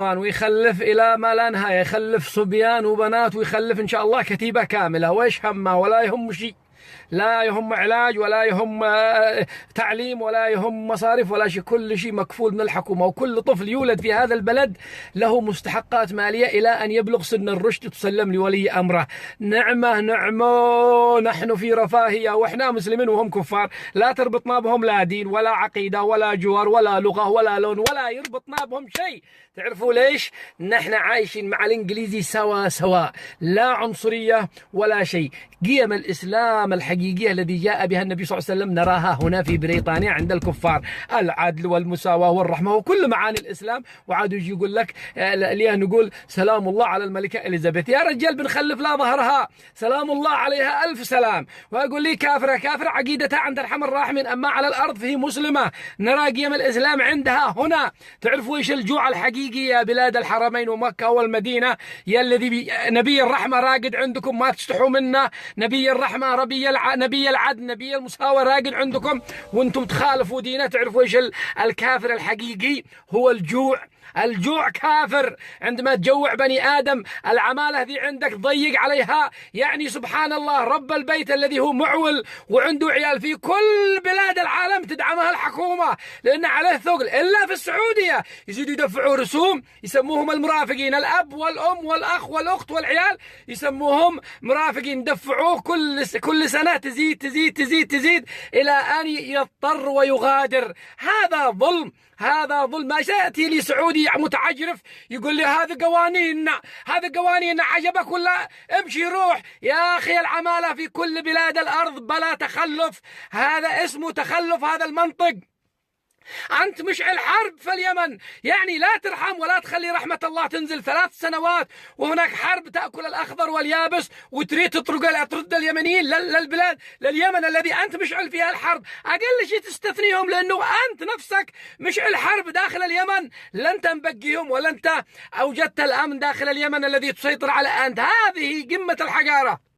ويخلف إلى ما لا نهاية، يخلف صبيان وبنات، ويخلف إن شاء الله كتيبة كاملة، وإيش همه؟ ولا يهم شيء، لا يهم علاج، ولا يهم تعليم، ولا يهم مصاريف، ولا شيء، كل شيء مكفول من الحكومة. وكل طفل يولد في هذا البلد له مستحقات مالية إلى أن يبلغ سن الرشد تسلم لولي أمره. نعمة نعمة، نحن في رفاهية وإحنا مسلمين وهم كفار، لا تربطنا بهم لا دين ولا عقيدة ولا جوار ولا لغة ولا لون، ولا يربطنا بهم شيء. تعرفوا ليش؟ نحن عايشين مع الإنجليزي سوا سوا، لا عنصرية ولا شيء. قيم الإسلام الحقيقية الذي جاء بها النبي صلى الله عليه وسلم نراها هنا في بريطانيا عند الكفار، العدل والمساواة والرحمة وكل معاني الإسلام. وعاد يجي يقول لك اليوم نقول سلام الله على الملكة إليزابيث، يا رجال بنخلف لا ظهرها، سلام الله عليها ألف سلام. وأقول لي كافرة، كافرة عقيدتها عند أرحم الراحمين، أما على الأرض فهي مسلمة، نرى قيم الإسلام عندها هنا. تعرفوا إيش الجوع الحقيقي يا بلاد الحرمين ومكة والمدينة؟ يا الذي نبي الرحمة راقد عندكم ما تستحوا منه، نبي الرحمة، نبي العدل، نبي المساواة راقد عندكم وانتم تخالفوا دينه. تعرفوا ايش الكافر الحقيقي؟ هو الجوع. الجوع كافر. عندما تجوع بني آدم، العمالة ذي عندك ضيق عليها، يعني سبحان الله، رب البيت الذي هو معول وعنده عيال في كل بلاد العالم تدعمها الحكومة لأن عليه ثقل، إلا في السعودية يزيدوا يدفعوا رسوم يسموهم المرافقين، الأب والأم والأخ والأخت والعيال يسموهم مرافقين، دفعوه كل سنة تزيد تزيد تزيد تزيد إلى أن يضطر ويغادر. هذا ظلم، هذا ظلم. ما يأتي لي سعودي متعجرف يقول لي هذا قوانيننا، هذا قوانيننا، عجبك ولا امشي روح. يا أخي العمالة في كل بلاد الأرض بلا تخلف، هذا اسمه تخلف، هذا المنطق. أنت مشعل حرب في اليمن، يعني لا ترحم ولا تخلي رحمة الله تنزل 3 سنوات وهناك حرب تأكل الأخضر واليابس، وتريد ترد اليمنيين للبلاد، لليمن الذي أنت مشعل فيها الحرب. أقل شيء تستثنيهم، لأنه أنت نفسك مشعل حرب داخل اليمن، لا أنت مبقيهم ولا أنت أوجدت الأمن داخل اليمن الذي تسيطر على أنت. هذه قمة الحقارة.